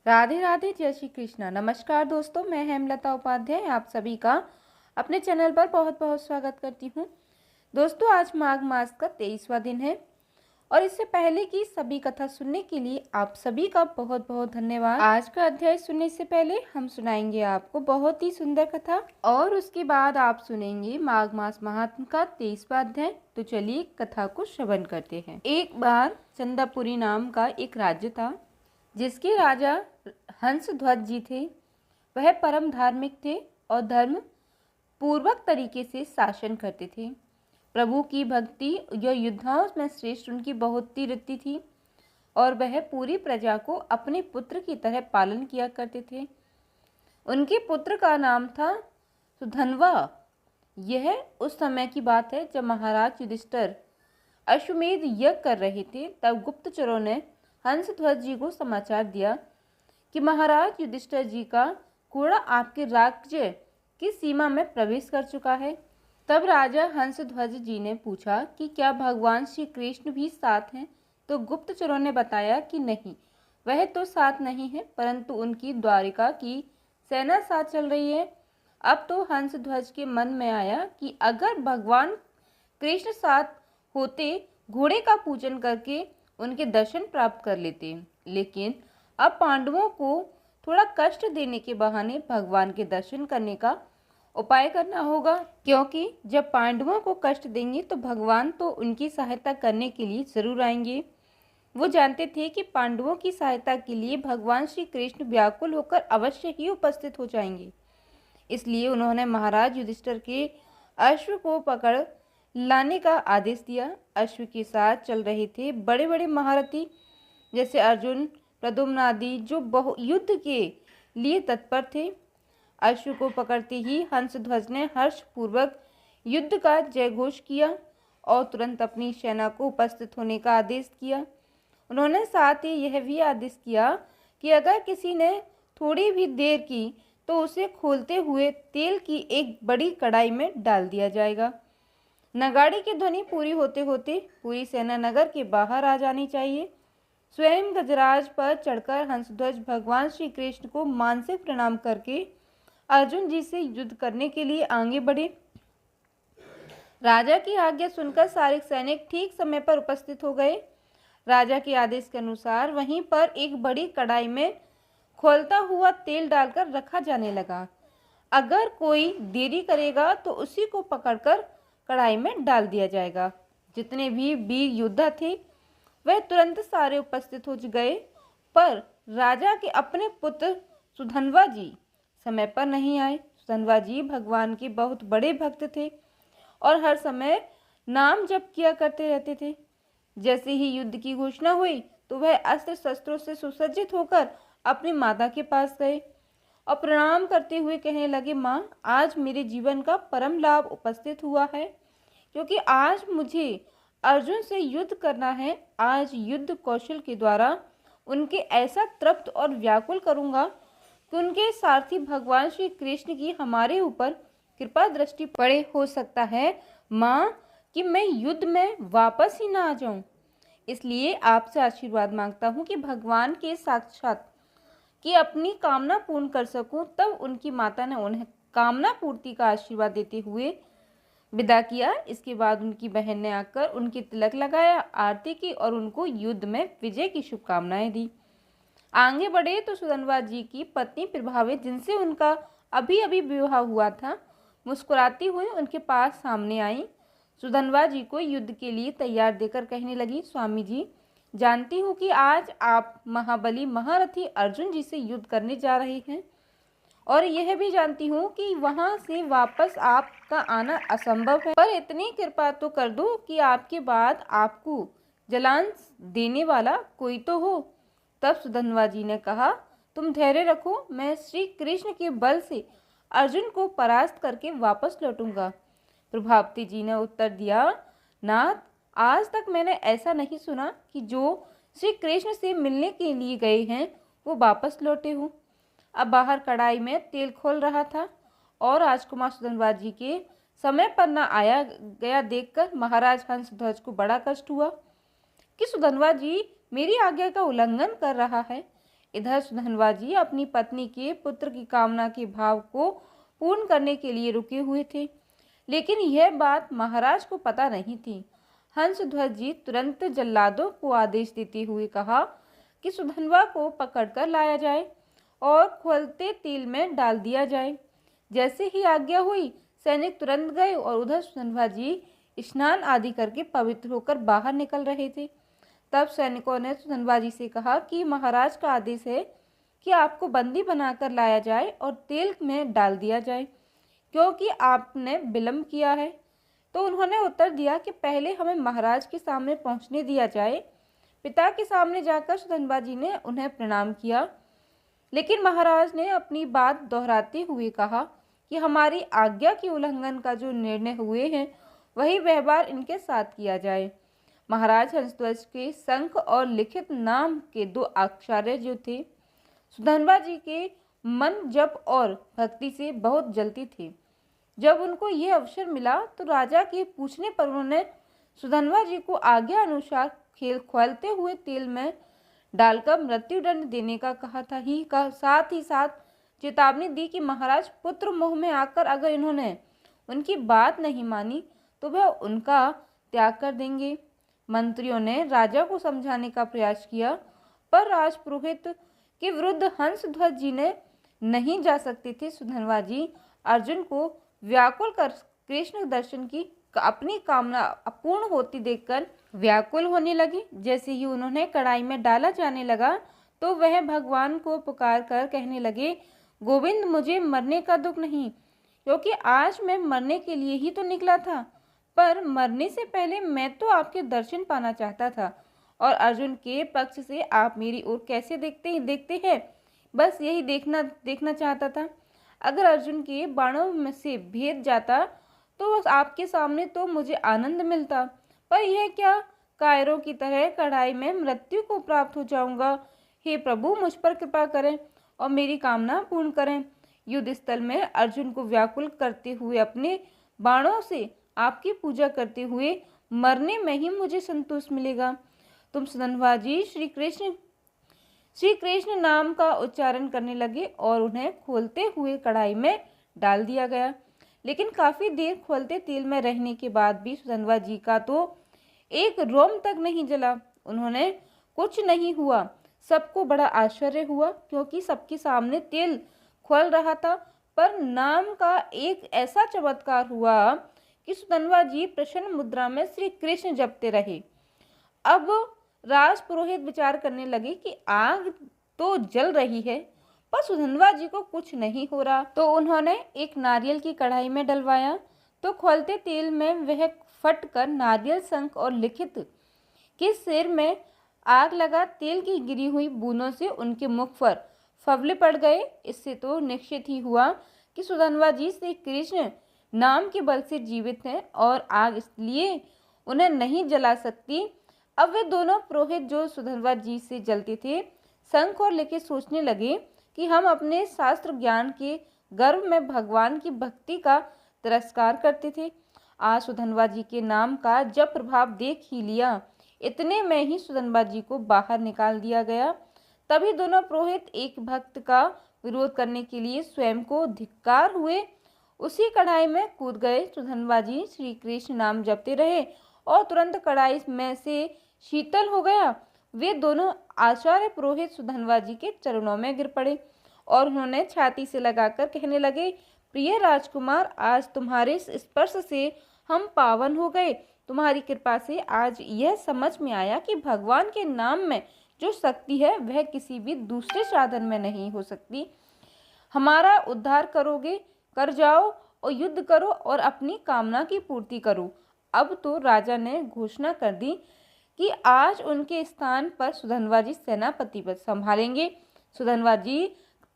राधे राधे, जय श्री कृष्णा। नमस्कार दोस्तों, मैं हेमलता उपाध्याय आप सभी का अपने चैनल पर बहुत बहुत स्वागत करती हूँ। दोस्तों, आज माघ मास का 23वां दिन है और इससे पहले की सभी कथा सुनने के लिए आप सभी का बहुत बहुत धन्यवाद। आज का अध्याय सुनने से पहले हम सुनाएंगे आपको बहुत ही सुंदर कथा और उसके बाद आप सुनेंगे माघ मास महात्म का 23वां अध्याय। तो चलिए कथा को श्रवण करते हैं। एक बार चंदापुरी नाम का एक राज्य था जिसके राजा हंसध्वज जी थे। वह परम धार्मिक थे और धर्म पूर्वक तरीके से शासन करते थे। प्रभु की भक्ति या युद्धाओं में श्रेष्ठ उनकी बहुत वृत्ति थी और वह पूरी प्रजा को अपने पुत्र की तरह पालन किया करते थे। उनके पुत्र का नाम था सुधन्वा। यह उस समय की बात है जब महाराज युधिष्ठिर अश्वमेध यज्ञ कर रहे थे। तब गुप्तचरों ने हंसध्वज जी को समाचार दिया कि महाराज युधिष्ठिर जी का घोड़ा आपके राज्य की सीमा में प्रवेश कर चुका है। तब राजा हंसध्वज जी ने पूछा कि क्या भगवान श्री कृष्ण भी साथ हैं? तो गुप्तचरों ने बताया कि नहीं, वह तो साथ नहीं है, परंतु उनकी द्वारिका की सेना साथ चल रही है। अब तो हंसध्वज के मन में आया कि अगर भगवान कृष्ण साथ होते, घोड़े का पूजन करके उनके दर्शन प्राप्त कर लेते। लेकिन अब पांडवों को थोड़ा कष्ट देने के बहाने भगवान के दर्शन करने का उपाय करना होगा, क्योंकि जब पांडवों को कष्ट देंगे तो भगवान तो उनकी सहायता करने के लिए जरूर आएंगे। वो जानते थे कि पांडवों की सहायता के लिए भगवान श्री कृष्ण व्याकुल होकर अवश्य ही उपस्थित हो जाएंगे। इसलिए उन्होंने महाराज युधिष्ठिर के अश्व को पकड़ लाने का आदेश दिया। अश्व के साथ चल रहे थे बड़े बड़े महारथी जैसे अर्जुन, प्रद्युम्न आदि, जो युद्ध के लिए तत्पर थे। अश्व को पकड़ते ही हंसध्वज ने हर्षपूर्वक युद्ध का जयघोष किया और तुरंत अपनी सेना को उपस्थित होने का आदेश किया। उन्होंने साथ ही यह भी आदेश किया कि अगर किसी ने थोड़ी भी देर की तो उसे खोलते हुए तेल की एक बड़ी कढ़ाई में डाल दिया जाएगा। नगाड़े की ध्वनि पूरी होते होते पूरी सेना नगर के बाहर आ जानी चाहिए। स्वयं गजराज पर चढ़कर हंसध्वज भगवान श्री कृष्ण को मानसिक प्रणाम करके अर्जुन जी से युद्ध करने के लिए आगे बढ़े। राजा की आज्ञा सुनकर सारे सैनिक ठीक समय पर उपस्थित हो गए। राजा के आदेश के अनुसार वहीं पर एक बड़ी कढ़ाई में खौलता हुआ तेल डालकर रखा जाने लगा। अगर कोई देरी करेगा तो उसी को पकड़कर कढ़ाई में डाल दिया जाएगा। जितने भी वीर योद्धा थे वह तुरंत सारे उपस्थित हो गए, पर राजा के अपने पुत्र सुधन्वा जी समय पर नहीं आए। सुधन्वा जी भगवान के बहुत बड़े भक्त थे और हर समय नाम जप किया करते रहते थे। जैसे ही युद्ध की घोषणा हुई तो वह अस्त्र शस्त्रों से सुसज्जित होकर अपनी माता के पास गए और प्रणाम करते हुए कहने लगे, माँ, आज मेरे जीवन का परम लाभ उपस्थित हुआ है, क्योंकि आज मुझे अर्जुन से युद्ध करना है। आज युद्ध कौशल के द्वारा उनके ऐसा तृप्त और व्याकुल करूंगा कि उनके सारथी भगवान श्री कृष्ण की हमारे ऊपर कृपा दृष्टि पड़े। हो सकता है माँ कि मैं युद्ध में वापस ही ना आ जाऊं। इसलिए आपसे आशीर्वाद मांगता हूँ कि भगवान के साक्षात कि अपनी कामना पूर्ण कर सकूं। तब उनकी माता ने उन्हें कामना पूर्ति का आशीर्वाद देते हुए विदा किया। इसके बाद उनकी बहन ने आकर उनकी तिलक लगाया, आरती की और उनको युद्ध में विजय की शुभकामनाएं दी। आगे बढ़े तो सुधन्वा जी की पत्नी प्रभावती, जिनसे उनका अभी अभी विवाह हुआ था, मुस्कुराती हुई उनके पास सामने आई। सुधन्वा जी को युद्ध के लिए तैयार देकर कहने लगी, स्वामी जी, जानती हूँ कि आज आप महाबली महारथी अर्जुन जी से युद्ध करने जा रहे हैं और यह भी जानती हूँ कि वहाँ से वापस आपका आना असंभव है, पर इतनी कृपा तो कर दो कि आपके बाद आपको जलांश देने वाला कोई तो हो। तब सुधन्वा जी ने कहा, तुम धैर्य रखो, मैं श्री कृष्ण के बल से अर्जुन को परास्त करके वापस लौटूंगा। प्रभावती जी ने उत्तर दिया, नाथ, आज तक मैंने ऐसा नहीं सुना कि जो श्री कृष्ण से मिलने के लिए गए हैं वो वापस लौटे हों। अब बाहर कढ़ाई में तेल खोल रहा था और राजकुमार सुधन्वा जी के समय पर न आया गया देखकर महाराज हंसध्वज को बड़ा कष्ट हुआ कि सुधन्वा जी मेरी आज्ञा का उल्लंघन कर रहा है। इधर सुधन्वा जी अपनी पत्नी के पुत्र की कामना के भाव को पूर्ण करने के लिए रुके हुए थे, लेकिन यह बात महाराज को पता नहीं थी। हंसध्वज जी तुरंत जल्लादों को आदेश देते हुए कहा कि सुधन्वा को पकड़कर लाया जाए और खौलते तेल में डाल दिया जाए। जैसे ही आज्ञा हुई, सैनिक तुरंत गए और उधर सुधन्वा जी स्नान आदि करके पवित्र होकर बाहर निकल रहे थे। तब सैनिकों ने सुधन्वा जी से कहा कि महाराज का आदेश है कि आपको बंदी बनाकर लाया जाए और तेल में डाल दिया जाए, क्योंकि आपने विलम्ब किया है। तो उन्होंने उत्तर दिया कि पहले हमें महाराज के सामने पहुंचने दिया जाए। पिता के सामने जाकर सुधन्वा जी ने उन्हें प्रणाम किया, लेकिन महाराज ने अपनी बात दोहराते हुए कहा कि हमारी आज्ञा के उल्लंघन का जो निर्णय हुए हैं वही व्यवहार इनके साथ किया जाए। महाराज हंसध्वज के शंख और लिखित नाम के 2 आचार्य जो थे, सुधन्वा जी के मन जप और भक्ति से बहुत जलते थे। जब उनको यह अवसर मिला तो राजा के पूछने पर उन्होंने सुधन्वा जी को आज्ञा अनुसार खौलते हुए तेल में डालकर मृत्युदंड देने का कहा था। साथ ही साथ चेतावनी दी कि महाराज पुत्र मोह में आकर अगर इन्होंने उनकी बात नहीं मानी तो वह उनका त्याग कर देंगे। मंत्रियों ने राजा को समझाने का प्रयास किया, पर राजपुरोहित के विरुद्ध हंसध्वज जी ने नहीं जा सकते थे। सुधन्वा जी अर्जुन को व्याकुल कर कृष्ण दर्शन की अपनी कामना अपूर्ण होती देखकर व्याकुल होने लगे। जैसे ही उन्होंने कढ़ाई में डाला जाने लगा तो वह भगवान को पुकार कर कहने लगे, गोविंद मुझे मरने का दुख नहीं, क्योंकि आज मैं मरने के लिए ही तो निकला था, पर मरने से पहले मैं तो आपके दर्शन पाना चाहता था और अर्जुन के पक्ष से आप मेरी ओर कैसे देखते हैं, बस यही देखना चाहता था। अगर अर्जुन के बाणों में से भेद जाता तो आपके सामने तो मुझे आनंद मिलता, पर यह क्या, कायरों की तरह कढ़ाई में मृत्यु को प्राप्त हो जाऊंगा। हे प्रभु, मुझ पर कृपा करें और मेरी कामना पूर्ण करें। युद्ध स्थल में अर्जुन को व्याकुल करते हुए अपने बाणों से आपकी पूजा करते हुए मरने में ही मुझे संतोष मिलेगा। तुम सुधन्वा जी श्री कृष्ण नाम का उच्चारण करने लगे और उन्हें खोलते हुए कढ़ाई में डाल दिया गया। लेकिन काफी देर खोलते तेल में रहने के बाद भी सुधन्वा जी का तो एक रोम तक नहीं जला। उन्होंने कुछ नहीं हुआ। सबको बड़ा आश्चर्य हुआ, क्योंकि सबके सामने तेल खोल रहा था, पर नाम का एक ऐसा चमत्कार हुआ कि सुधन्वा जी प्रसन्न मुद्रा में श्री कृष्ण जपते रहे। अब राजपुरोहित विचार करने लगे कि आग तो जल रही है पर सुधन्वा जी को कुछ नहीं हो रहा। तो उन्होंने एक नारियल की कढ़ाई में डलवाया, तो खोलते तेल में वह फट कर नारियल, शंख और लिखित के सिर में आग लगा। तेल की गिरी हुई बूंदों से उनके मुख पर फवले पड़ गए। इससे तो निश्चित ही हुआ कि सुधन्वा जी श्री कृष्ण नाम के बल से जीवित हैं और आग इसलिए उन्हें नहीं जला सकती। अब वे दोनों पुरोहित जो सुधन्वा जी से जलते थे, शंख और लिखित सोचने लगे कि हम अपने शास्त्र ज्ञान के गर्व में भगवान की भक्ति का तिरस्कार करते थे। आज सुधन्वा जी के नाम का जब प्रभाव देख ही लिया, इतने में ही सुधन्वा जी को बाहर निकाल दिया गया। तभी दोनों पुरोहित एक भक्त का विरोध करने के लिए स्वयं को धिक्कार हुए उसी कढ़ाई में कूद गए। सुधन्वा जी श्री कृष्ण नाम जपते रहे और तुरंत कढ़ाई में से शीतल हो गया। वे दोनों आचार्य पुरोहित सुधन्वा जी के चरणों में गिर पड़े और उन्होंने छाती से लगाकर कहने लगे, प्रिय राजकुमार, आज तुम्हारे स्पर्श से हम पावन हो गए। तुम्हारी कृपा से आज यह समझ में आया कि भगवान के नाम में जो शक्ति है वह किसी भी दूसरे साधन में नहीं हो सकती। हमारा उद्धार कर जाओ और युद्ध करो और अपनी कामना की पूर्ति करो। अब तो राजा ने घोषणा कर दी कि आज उनके स्थान पर सुधन्वा जी सेनापति पद संभालेंगे। सुधन्वा जी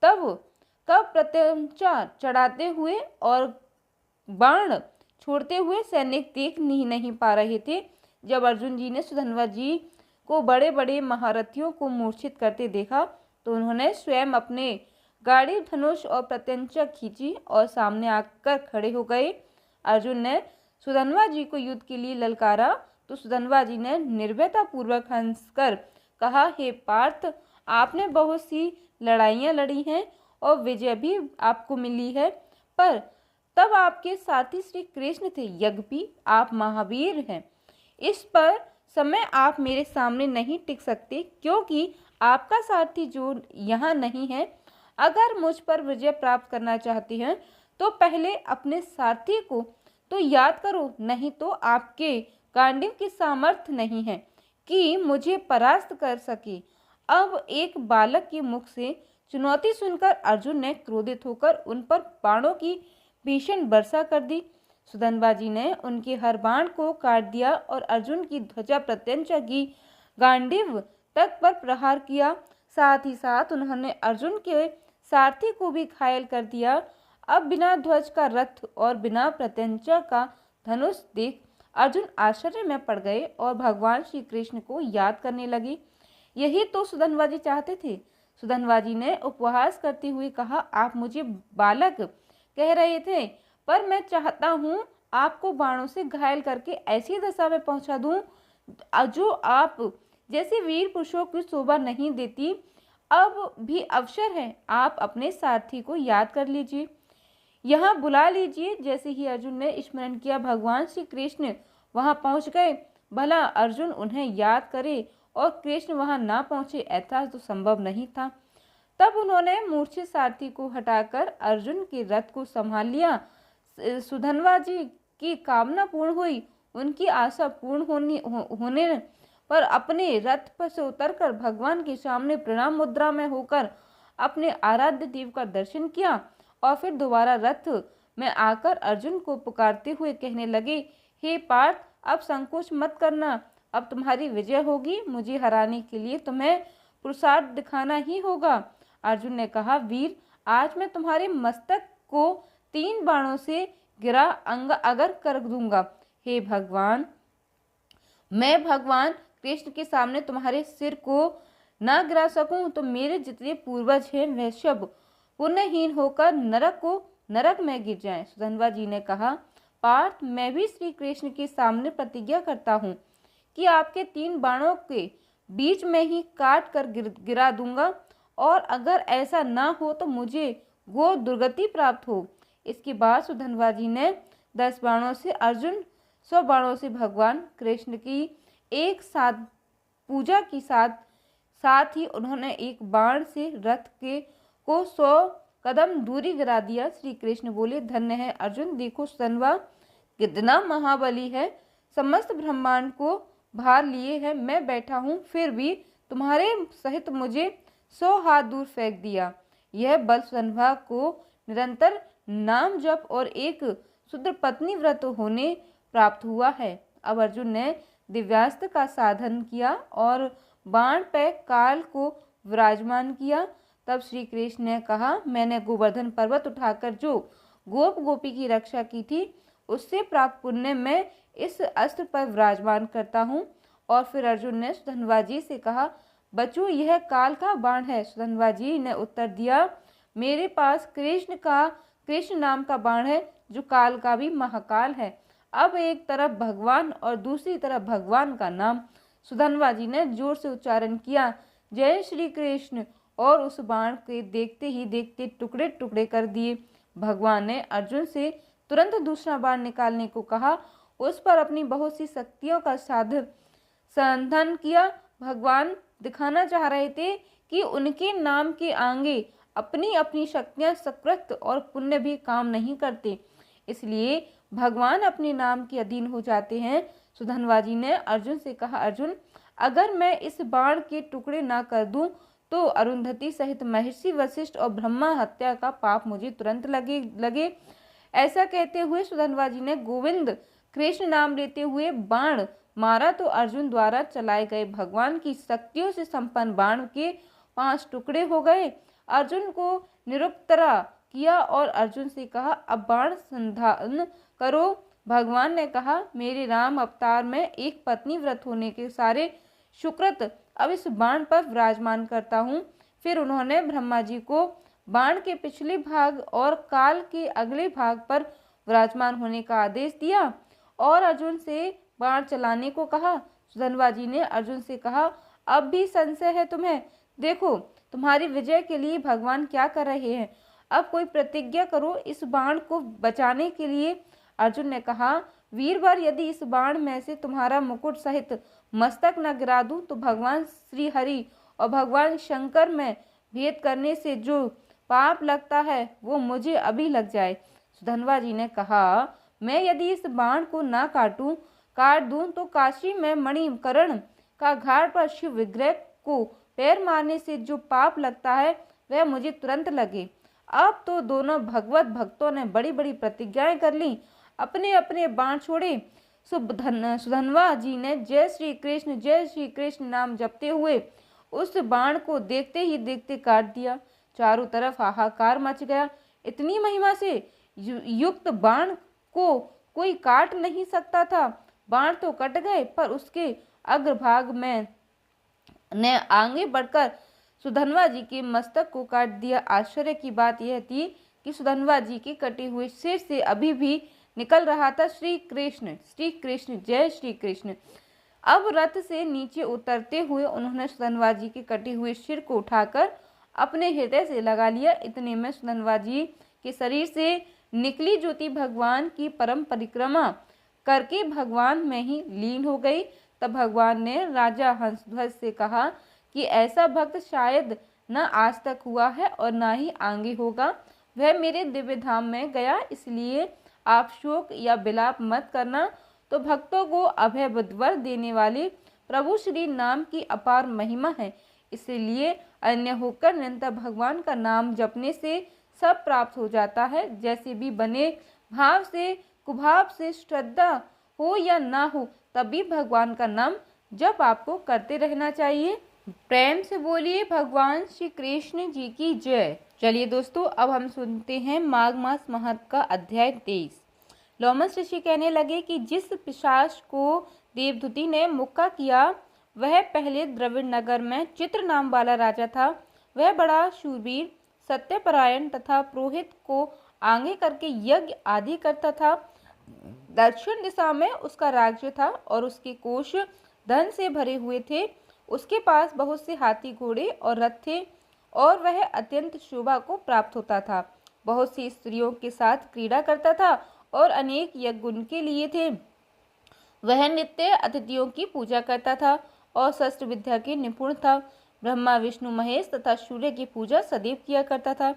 तब प्रत्यंचा चढ़ाते हुए और बाण छोड़ते हुए सैनिक देख नहीं पा रहे थे। जब अर्जुन जी ने सुधन्वा जी को बड़े बड़े महारथियों को मूर्छित करते देखा तो उन्होंने स्वयं अपने गाड़ी धनुष और प्रत्यंचा खींची और सामने आकर खड़े हो गए। अर्जुन ने सुधन्वा जी को युद्ध के लिए ललकारा तो सुधन्वा जी ने निर्भयता पूर्वक हंसकर कहा, हे पार्थ, आपने बहुत सी लड़ाइयाँ लड़ी हैं और विजय भी आपको मिली है, पर तब आपके साथी श्री कृष्ण थे, यद्यपि आप महावीर हैं। इस पर समय आप मेरे सामने नहीं टिक सकते, क्योंकि आपका साथी जो यहाँ नहीं है। अगर मुझ पर विजय प्राप्त करना चाहते हैं तो पहले अपने साथी को तो याद करो, नहीं तो आपके गांडीव की सामर्थ्य नहीं है कि मुझे परास्त कर सके। अब एक बालक के मुख से चुनौती सुनकर अर्जुन ने क्रोधित होकर उन पर बाणों की भीषण वर्षा कर दी। सुदनबाजी ने उनके हर बाण को काट दिया और अर्जुन की ध्वजा प्रत्यंचा की गांडीव तक पर प्रहार किया। साथ ही साथ उन्होंने अर्जुन के सारथी को भी घायल कर दिया। अब बिना ध्वज का रथ और बिना प्रत्यंचा का धनुष देख अर्जुन आश्चर्य में पड़ गए और भगवान श्री कृष्ण को याद करने लगे। यही तो सुदनबाजी चाहते थे। सुदनबाजी ने उपहास करते हुए कहा, आप मुझे बालक कह रहे थे, पर मैं चाहता हूँ आपको बाणों से घायल करके ऐसी दशा में पहुंचा दूं जो आप जैसे वीर पुरुषों की शोभा नहीं देती। अब भी अवसर है, आप अपने सारथी को याद कर लीजिए, यहाँ बुला लीजिए। जैसे ही अर्जुन ने स्मरण किया, भगवान श्री कृष्ण वहां पहुंच गए। भला अर्जुन उन्हें याद करे और कृष्ण वहां ना पहुंचे, ऐसा तो संभव नहीं था। तब उन्होंने मूर्छित सारथी को हटाकर अर्जुन के रथ को संभाल लिया। सुधनवाजी की कामना पूर्ण हुई। उनकी आशा पूर्ण होने पर अपने रथ पर से उतरकर भगवान के सामने प्रणाम मुद्रा में होकर अपने आराध्य देव का दर्शन किया और फिर दोबारा रथ में आकर अर्जुन को पुकारते हुए कहने लगे, हे पार्थ, अब संकोच मत करना, अब तुम्हारी विजय होगी। मुझे हराने के लिए तुम्हें पुरुषार्थ दिखाना ही होगा। अर्जुन ने कहा, वीर, आज मैं तुम्हारे मस्तक को 3 बाणों से गिरा अंग अगर कर दूंगा। हे भगवान, मैं भगवान कृष्ण के सामने तुम्हारे सिर को ना गिरा सकूं तो मेरे जितने पूर्वज हैं वे सब पुण्यहीन होकर नरक में गिर जाएं। सुधनवाजी ने कहा, पार्थ, मैं भी श्री कृष्ण के सामने प्रतिज्ञा करता हूँ कि आपके 3 बाणों के बीच में ही काट कर गिरा दूंगा, और अगर ऐसा ना हो तो मुझे वो दुर्गति प्राप्त हो। इसके बाद सुधनवाजी ने 10 बाणों से अर्जुन, 100 बाणों से भगवान कृष्ण की एक साथ पूजा की साथ ही उन्होंने एक बाण से रथ के को 100 कदम दूरी गिरा दिया। श्री कृष्ण बोले, धन्य है अर्जुन, देखो सुधनवा कितना महाबली है, समस्त ब्रह्मांड को भार लिए है मैं बैठा हूँ, फिर भी तुम्हारे सहित मुझे 100 हाथ दूर फेंक दिया। यह बल सुधनवा को निरंतर नाम जप और एक शुद्र पत्नी व्रत होने प्राप्त हुआ है। अब अर्जुन ने दिव्यास्त्र का साधन किया और बाण पे काल को विराजमान किया। तब श्री कृष्ण ने कहा, मैंने गोवर्धन पर्वत उठाकर जो गोप गोपी की रक्षा की थी उससे प्राप्त पुण्य में इस अस्त्र पर विराजमान करता हूँ। और फिर अर्जुन ने सुधनवाजी से कहा, बच्चों, यह काल का बाण है। सुधनवाजी ने उत्तर दिया, मेरे पास कृष्ण नाम का बाण है जो काल का भी महाकाल है। अब एक तरफ भगवान और दूसरी तरफ भगवान का नाम। सुधनवाजी ने जोर से उच्चारण किया, जय श्री कृष्ण, और उस बाण के देखते ही देखते टुकड़े टुकड़े कर दिए। भगवान ने अर्जुन से तुरंत दूसरा बाण निकालने को कहा। उस पर अपनी बहुत सी शक्तियों का संधान किया। भगवान दिखाना चाह रहे थे कि उनके नाम के आगे अपनी अपनी शक्तियां, सकृत और पुण्य भी काम नहीं करते, इसलिए भगवान अपने नाम के अधीन हो जाते हैं। सुधनवाजी ने अर्जुन से कहा, अर्जुन, अगर मैं इस बाण के टुकड़े ना कर दूं तो अरुंधति सहित महर्षि वशिष्ठ और ब्रह्मा हत्या का पाप मुझे तुरंत लगे। ऐसा कहते हुए सुधनवाजी ने गोविंद कृष्ण नाम लेते हुए बाण मारा तो अर्जुन द्वारा चलाए गए भगवान की शक्तियों से संपन्न बाण के 5 टुकड़े हो गए। अर्जुन को निरुत्तरा किया और अर्जुन से कहा, अब बाण संधान करो। भगवान ने कहा, मेरे राम अवतार में एक पत्नी व्रत होने के सारे सुकृत अब इस बाण पर विराजमान करता हूँ। फिर उन्होंने ब्रह्मा जी को बाण के पिछले भाग और काल के अगले भाग पर विराजमान होने का आदेश दिया और अर्जुन से बाण चलाने को कहा। सुधनवाजी ने अर्जुन से कहा, अब भी संशय है तुम्हें? देखो तुम्हारी विजय के लिए भगवान क्या कर रहे हैं। अब कोई प्रतिज्ञा करो इस बाण को बचाने के लिए। अर्जुन ने कहा, वीरवर, यदि इस बाण में से तुम्हारा मुकुट सहित मस्तक न गिरा दूं तो भगवान श्री हरि और भगवान शंकर में भेद करने से जो पाप लगता है वो मुझे अभी लग जाए। सुधन्वा जी ने कहा, मैं यदि इस बाण को न काट दूं तो काशी में मणिकर्ण का घाट पर शिव विग्रह को पैर मारने से जो पाप लगता है वह मुझे तुरंत लगे। अब तो दोनों भगवत भक्तों ने बड़ी बड़ी प्रतिज्ञाएं कर ली, अपने अपने बाण छोड़े। सुधन्वा जी ने जय श्री कृष्ण नाम जपते हुए उस बाण को देखते ही देखते काट दिया। चारों तरफ हाहाकार मच गया। इतनी महिमा से युक्त बाण को कोई काट नहीं सकता था। बाण तो कट गए पर उसके अग्रभाग में ने आगे बढ़कर सुधन्वा जी के मस्तक को काट दिया। आश्चर्य की बात यह थी कि सुधन्वा जी के कटे हुए सिर से अभी भी निकल रहा था श्री कृष्ण जय श्री कृष्ण। अब रथ से नीचे उतरते हुए उन्होंने सुधन्वा जी के कटे हुए सिर को उठाकर अपने हृदय से लगा लिया। इतने में सुधन्वा जी के शरीर से निकली ज्योति भगवान की परम परिक्रमा करके भगवान में ही लीन हो गई। तब भगवान ने राजा हंसध्वज से कहा कि ऐसा भक्त शायद न आज तक हुआ है और न ही आगे होगा। वह मेरे दिव्य धाम में गया, इसलिए आप शोक या विलाप मत करना। तो भक्तों को अभय वर देने वाले प्रभु श्री नाम की अपार महिमा है, इसलिए अन्य होकर निरंतर भगवान का नाम जपने से सब प्राप्त हो जाता है। जैसे भी बने भाव से कुभाव से श्रद्धा हो या ना हो, तभी भगवान का नाम जप आपको करते रहना चाहिए। प्रेम से बोलिए भगवान श्री कृष्ण जी की जय। चलिए दोस्तों, अब हम सुनते हैं माघ मास महत्व का अध्याय 23। लोमस ऋषि कहने लगे कि जिस पिशाच को देवदूति ने मुक्का किया वह पहले द्रविड़ नगर में चित्र नाम वाला राजा था। वह बड़ा शूरवीर, सत्यपरायण तथा पुरोहित को आगे करके यज्ञ आदि करता था। दक्षिण दिशा में उसका राज्य था और उसके कोष धन से भरे हुए थे। उसके पास बहुत से हाथी घोड़े और रथ थे और वह अत्यंत शोभा को प्राप्त होता था। बहुत सी स्त्रियों के साथ क्रीड़ा करता था और अनेक यज्ञ उनके लिए थे। वह नित्य अतिथियों की पूजा करता था और शस्त्र विद्या के निपुण था। ब्रह्मा विष्णु महेश तथा सूर्य की पूजा सदैव किया करता था।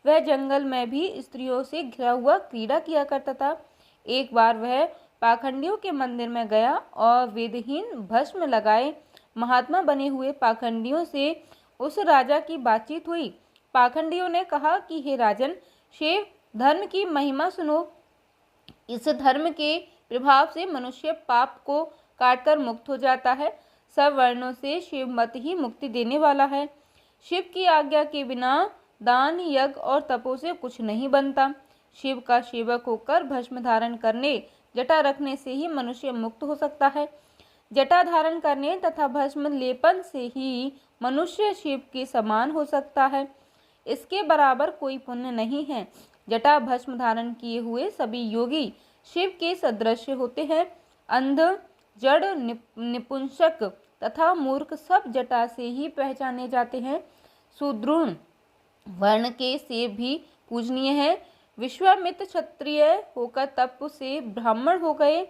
वह जंगल में भी स्त्रियों से घिरा हुआ क्रीड़ा किया करता था। एक बार वह पाखंडियों के मंदिर में गया और वेदहीन भस्म लगाए महात्मा बने हुए पाखंडियों से उस राजा की बातचीत हुई। पाखंडियों ने कहा कि हे राजन, शिव धर्म की महिमा सुनो। इस धर्म के प्रभाव से मनुष्य पाप को काटकर मुक्त हो जाता है। सब वर्णों से शिव मत ही मुक्ति देने वाला है। शिव की आज्ञा के बिना दान यज्ञ और तपो से कुछ नहीं बनता। शिव का सेवक होकर भस्म धारण करने, जटा रखने से ही मनुष्य मुक्त हो सकता है। जटा धारण करने तथा भस्म लेपन से ही मनुष्य शिव के समान हो सकता है। इसके बराबर कोई पुण्य नहीं है। जटा भस्म धारण किए हुए सभी योगी शिव के सदृश होते हैं। अंध, जड़, निपुंसक तथा मूर्ख सब जटा से ही पहचाने जाते हैं। शूद्र वर्ण के से भी पूजनीय है। विश्वामित्र क्षत्रिय होकर तप से ब्राह्मण हो गए।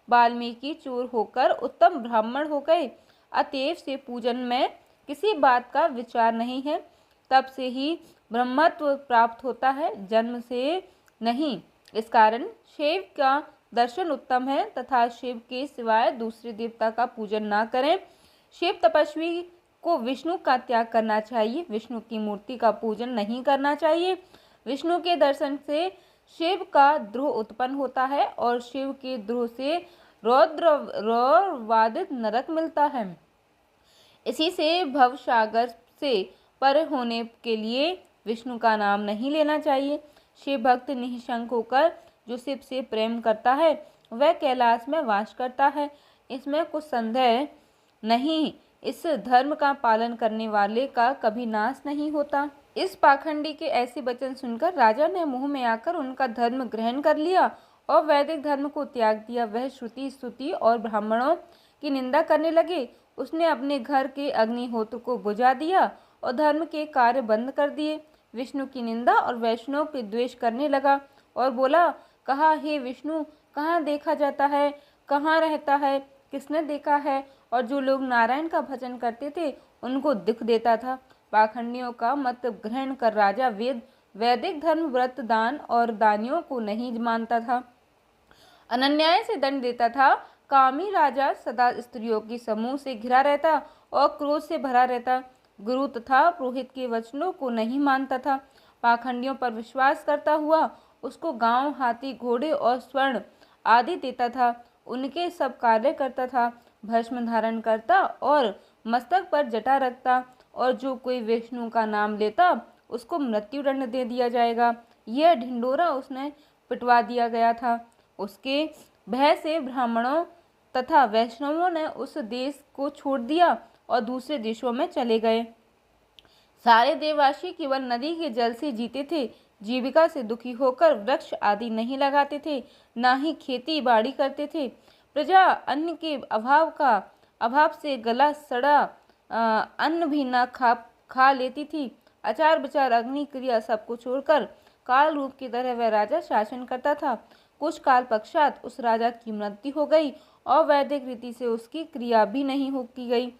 वाल्मीकि चोर होकर उत्तम ब्राह्मण हो गए। अतएव से पूजन में किसी बात का विचार नहीं है। तब से ही ब्रह्मत्व प्राप्त होता है, जन्म से नहीं। इस कारण शिव का दर्शन उत्तम है तथा शिव के सिवाय दूसरे देवता का पूजन ना करें। शिव तपस्वी को विष्णु का त्याग करना चाहिए। विष्णु की मूर्ति का पूजन नहीं करना चाहिए। विष्णु के दर्शन से शिव का द्रोह उत्पन्न होता है और शिव के द्रोह से रौद्रवादित नरक मिलता है। इसी से भव सागर से पर होने के लिए विष्णु का नाम नहीं लेना चाहिए। शिव भक्त निःशंक होकर जो शिव से प्रेम करता है वह कैलाश में वास करता है, इसमें कुछ संदेह नहीं। इस धर्म का पालन करने वाले का कभी नाश नहीं होता। इस पाखंडी के ऐसे वचन सुनकर राजा ने मुंह में आकर उनका धर्म ग्रहण कर लिया और वैदिक धर्म को त्याग दिया। वह श्रुति स्तुति और ब्राह्मणों की निंदा करने लगे। उसने अपने घर के अग्निहोत्र को बुझा दिया और धर्म के कार्य बंद कर दिए। विष्णु की निंदा और वैष्णव के द्वेष करने लगा और बोला, कहा, हे विष्णु, कहाँ देखा जाता है, कहाँ रहता है, किसने देखा है? और जो लोग नारायण का भजन करते थे उनको दुख देता था। पाखंडियों का मत ग्रहण कर राजा वैदिक धर्म, व्रत, दान और दानियों को नहीं मानता था, अनन्याय से दंड देता था। कामी राजा सदा स्त्रियों के समूह से घिरा रहता और क्रोध से भरा रहता। गुरु तथा पुरोहित के वचनों को नहीं मानता था। पाखंडियों पर विश्वास करता हुआ उसको गांव, हाथी, घोड़े और स्वर्ण आदि देता था। उनके सब कार्य करता था। भस्म धारण करता और मस्तक पर जटा रखता, और जो कोई विष्णु का नाम लेता उसको मृत्यु दंड दे दिया जाएगा। यह ढिंडोरा उसने पिटवा दिया गया था। उसके भय से ब्राह्मणों तथा वैष्णवों ने उस देश को छोड़ दिया और दूसरे देशों में चले गए। सारे देववासी केवल नदी के जल से जीते थे। जीविका से दुखी होकर वृक्ष आदि नहीं लगाते थे, ना ही खेती बाड़ी करते थे। प्रजा अन्न के अभाव से गला सड़ा अन्न भी न खा लेती थी। आचार विचार, अग्नि क्रिया सबको छोड़कर काल रूप की तरह वह राजा शासन करता था। कुछ काल पश्चात उस राजा की मृत्यु हो गई और वैदिक रीति से उसकी क्रिया भी नहीं हो की गई।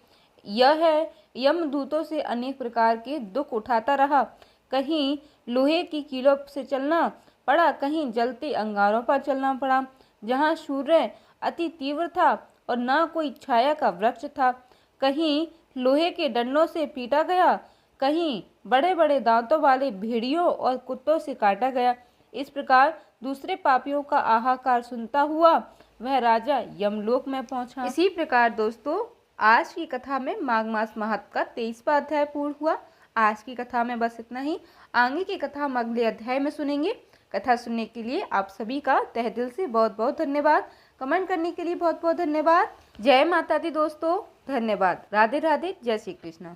यह है यमदूतों से अनेक प्रकार के दुख उठाता रहा। कहीं लोहे की कीलों से चलना पड़ा, कहीं जलते अंगारों पर चलना पड़ा। जहाँ सूर्य अति तीव्र था और न कोई छाया का वृक्ष था, कहीं लोहे के डंडों से पीटा गया, कहीं बड़े बड़े दांतों वाले भेड़ियों और कुत्तों से काटा गया। इस प्रकार दूसरे पापियों का हाहाकार सुनता हुआ वह राजा यमलोक में पहुंचा। इसी प्रकार दोस्तों, आज की कथा में माघ मास महत्व का 23वां अध्याय पूर्ण हुआ। आज की कथा में बस इतना ही। आगे की कथा हम अगले अध्याय में सुनेंगे। कथा सुनने के लिए आप सभी का तहे दिल से बहुत बहुत धन्यवाद। कमेंट करने के लिए बहुत बहुत धन्यवाद। जय माता दी दोस्तों, धन्यवाद। राधे राधे, जय श्री कृष्ण।